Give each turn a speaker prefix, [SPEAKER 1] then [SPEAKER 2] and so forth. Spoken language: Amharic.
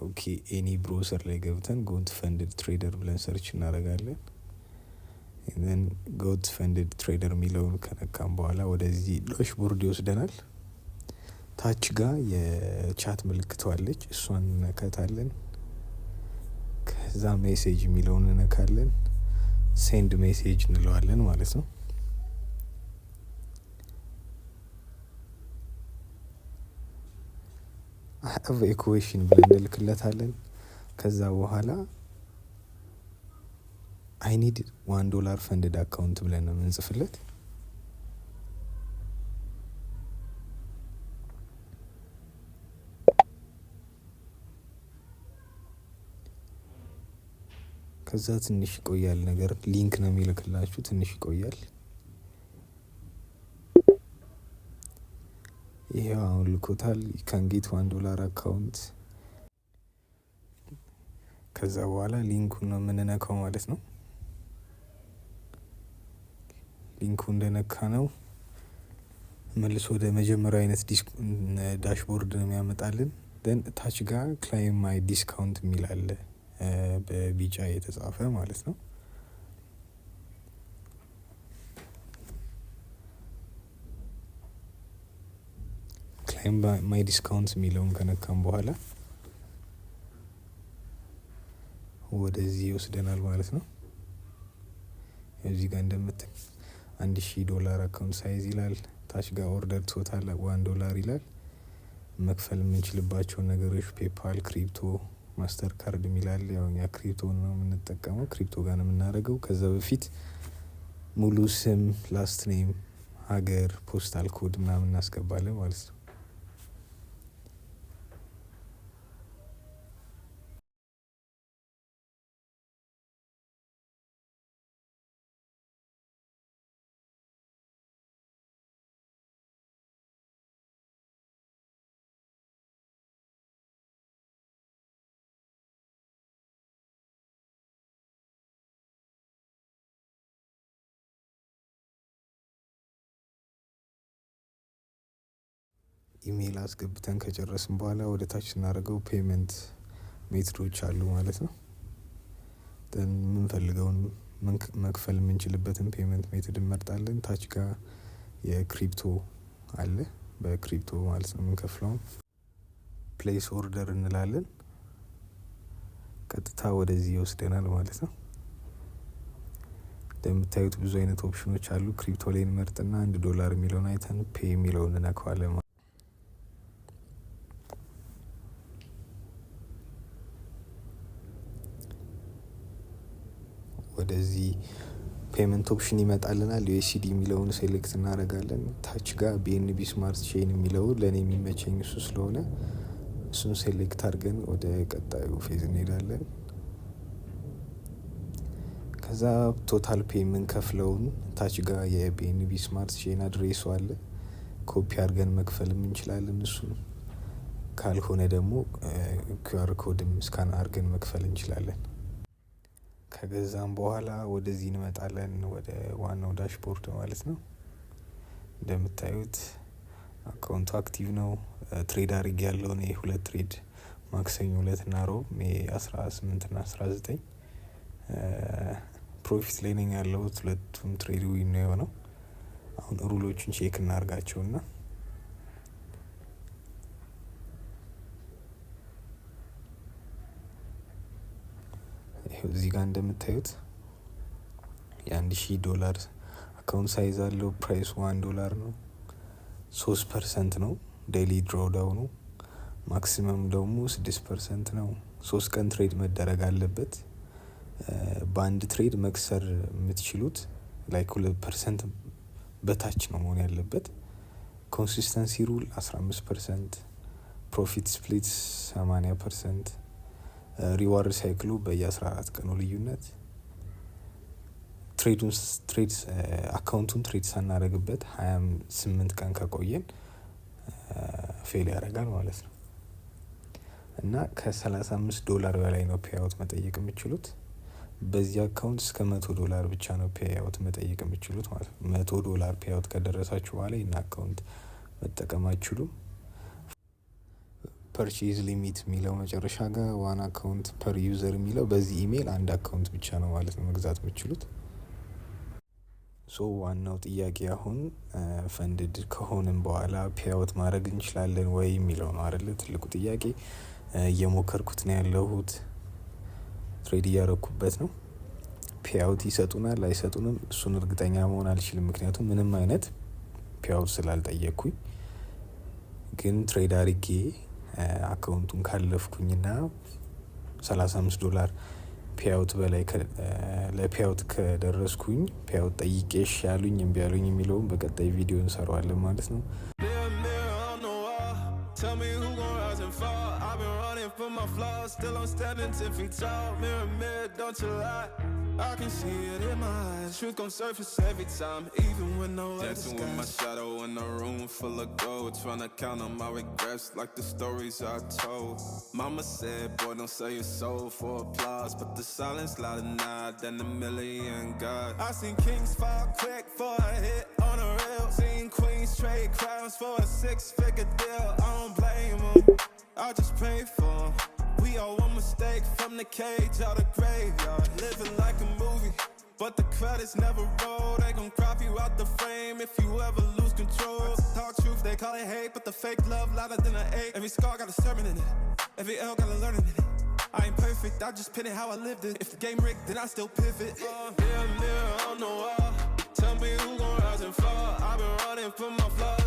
[SPEAKER 1] ኦኬ ኤኒ ብሮሰር ላይ ገብተን ጎት ፈንድድ ትሬደር ብለን ሰርች እናደርጋለን። ን ጎት ፈንድድ ትሬደር የሚለውን ከነካም በኋላ ወደዚህ ዳሽቦርድ ይወስደናል። ታች ጋር የቻት ምልክተዋለች እሷን እነካታለን። ከዛ ሜሴጅ የሚለውን እነካለን። ሴንድ ሜሴጅ እንለዋለን ማለት ነው። አቭ ኢኩዌሽን ብለን እንልክለታለን። ከዛ በኋላ አይ ኒድ $1 ፈንድድ አካውንት ብለን ነው የምንጽፍለት። ከዛ ትንሽ ይቆያል ነገር ሊንክ ነው የሚልክላችሁ ትንሽ ይቆያል። ይሄው አሁን ልኮታል ካን ጌት $1 አካውንት። ከዛ በኋላ ሊንኩን ነው የምንነካው ማለት ነው። ሊንኩ እንደነካ ነው መልሶ ወደ መጀመሪያ አይነት ዳሽቦርድ ነው የሚያመጣልን። ደን ታች ጋር ክላይም ማይ ዲስካውንት የሚል አለ በቢጫ የተጻፈ ማለት ነው። ክላይም ማይ ዲስካውንት የሚለውን ከነካም በኋላ ወደዚህ ይወስደናል ማለት ነው። እዚህ ጋር እንደምታይ $1,000 አካውንት ሳይዝ ይላል። ታች ጋር ኦርደር ቶታል $1 ይላል። መክፈል የምንችልባቸውን ነገሮች ፔፓል፣ ክሪፕቶ፣ ማስተር ካርድ የሚላል ያው እኛ ክሪፕቶ ነው የምንጠቀመው ክሪፕቶ ጋር ነው የምናደርገው። ከዛ በፊት ሙሉ ስም፣ ላስት ኔም፣ ሀገር፣ ፖስታል ኮድ ምናምን እናስገባለን ማለት ነው። ኢሜይል አስገብተን ከጨረስን በኋላ ወደ ታች ስናደርገው ፔመንት ሜትዶች አሉ ማለት ነው። የምንፈልገውን መክፈል የምንችልበትን ፔመንት ሜትድ እንመርጣለን። ታች ጋር የክሪፕቶ አለ በክሪፕቶ ማለት ነው የምንከፍለውን። ፕሌስ ኦርደር እንላለን። ቀጥታ ወደዚህ ይወስደናል ማለት ነው። እንደምታዩት ብዙ አይነት ኦፕሽኖች አሉ። ክሪፕቶ ላይ እንመርጥና $1 የሚለውን አይተን ፔይ የሚለውን እነካዋለን። ወደዚህ ፔመንት ኦፕሽን ይመጣልናል። ዩኤስዲ የሚለውን ሴሌክት እናደርጋለን። ታች ጋር ቢኤንቢ ስማርት ቼን የሚለው ለእኔ የሚመቸኝ እሱ ስለሆነ እሱን ሴሌክት አድርገን ወደ ቀጣዩ ፌዝ እንሄዳለን። ከዛ ቶታል ፔ የምንከፍለውን ታች ጋር የቢኤንቢ ስማርት ቼን አድሬሱ አለ። ኮፒ አድርገን መክፈልም እንችላለን። እሱ ካልሆነ ደግሞ ኪውአር ኮድም ስካን አድርገን መክፈል እንችላለን። ከገዛም በኋላ ወደዚህ እንመጣለን ወደ ዋናው ዳሽቦርድ ማለት ነው። እንደምታዩት አካውንቱ አክቲቭ ነው። ትሬድ አድርጌ ያለውን የሁለት ትሬድ ማክሰኞ ዕለትና ሮብ ሜይ 18 እና 19 ፕሮፊት ላይ ነኝ ያለሁት። ሁለቱም ትሬድ ዊን ነው የሆነው። አሁን ሩሎችን ቼክ እናርጋቸውና እዚህ ጋር እንደምታዩት $1,000 አካውንት ሳይዝ አለው። ፕራይሱ $1 ነው። 3% ነው ዴይሊ ድሮዳው ነው። ማክሲመም ደግሞ 6% ነው። 3 ቀን ትሬድ መደረግ አለበት። በአንድ ትሬድ መክሰር የምትችሉት ላይክ 2% በታች ነው መሆን ያለበት። ኮንሲስተንሲ ሩል 15%፣ ፕሮፊት ስፕሊት 80%፣ ሪዋርድ ሳይክሉ በየ14 ቀኑ ልዩነት። ትሬድ አካውንቱን ትሬድ ሳናደርግበት 28 ቀን ከቆየን ፌል ያደርጋል ማለት ነው። እና $35 በላይ ነው ፔይአውት መጠየቅ የምችሉት። በዚህ አካውንት እስከ $100 ብቻ ነው ፔይአውት መጠየቅ የምችሉት ማለት ነው። $100 ፔይአውት ከደረሳችሁ በኋላ ይህን አካውንት መጠቀም አትችሉም። ፐርቼዝ ሊሚት የሚለው መጨረሻ ጋር ዋን አካውንት ፐር ዩዘር የሚለው በዚህ ኢሜይል አንድ አካውንት ብቻ ነው ማለት ነው መግዛት የምችሉት። ሶ ዋናው ጥያቄ አሁን ፈንድድ ከሆንን በኋላ ፔይአውት ማድረግ እንችላለን ወይ የሚለው ነው አይደለ? ትልቁ ጥያቄ እየሞከርኩት ነው ያለሁት፣ ትሬድ እያረኩበት ነው። ፔይአውት ይሰጡናል አይሰጡንም እሱን እርግጠኛ መሆን አልችልም፣ ምክንያቱም ምንም አይነት ፔይአውት ስላልጠየቅኩኝ። ግን ትሬድ አድርጌ አካውንቱን ካለፍኩኝና $35 ፔይአውት በላይ ለፔይአውት ከደረስኩኝ ፔይአውት ጠይቄሽ ያሉኝ እምቢ ያሉኝ የሚለውን በቀጣይ ቪዲዮ እንሰራዋለን ማለት ነው። Tell me who gon' rise and fall. I've been running from my flaws, still I'm standing 10 feet tall. Mirror, mirror, don't you lie. I can see it in my eyes. Truth gon' surface every time, even when no other dancing with my shadow in a room full of gold, tryna count on my regrets like the stories I told. Mama said, boy, don't sell your soul for applause, but the silence louder now than a million gods. I seen kings fall quick for a hit on a reel, seen queens trade crowns for a 6-figure deal. I don't blame them, I just pray for them. We all one mistake from the cage out the graveyard, living like a movie, but the credits never roll. They gon' crop you out the frame if you ever lose control. Talk truth, they call it hate, but the fake love louder than an ache. Every scar got a sermon in it, every L got a learning in it. I ain't perfect, I just pin it how I lived it. If the game rigged, then I still pivot. Mirror, mirror on the wall, tell me who gon' rise and fall. I've been running from my flaws,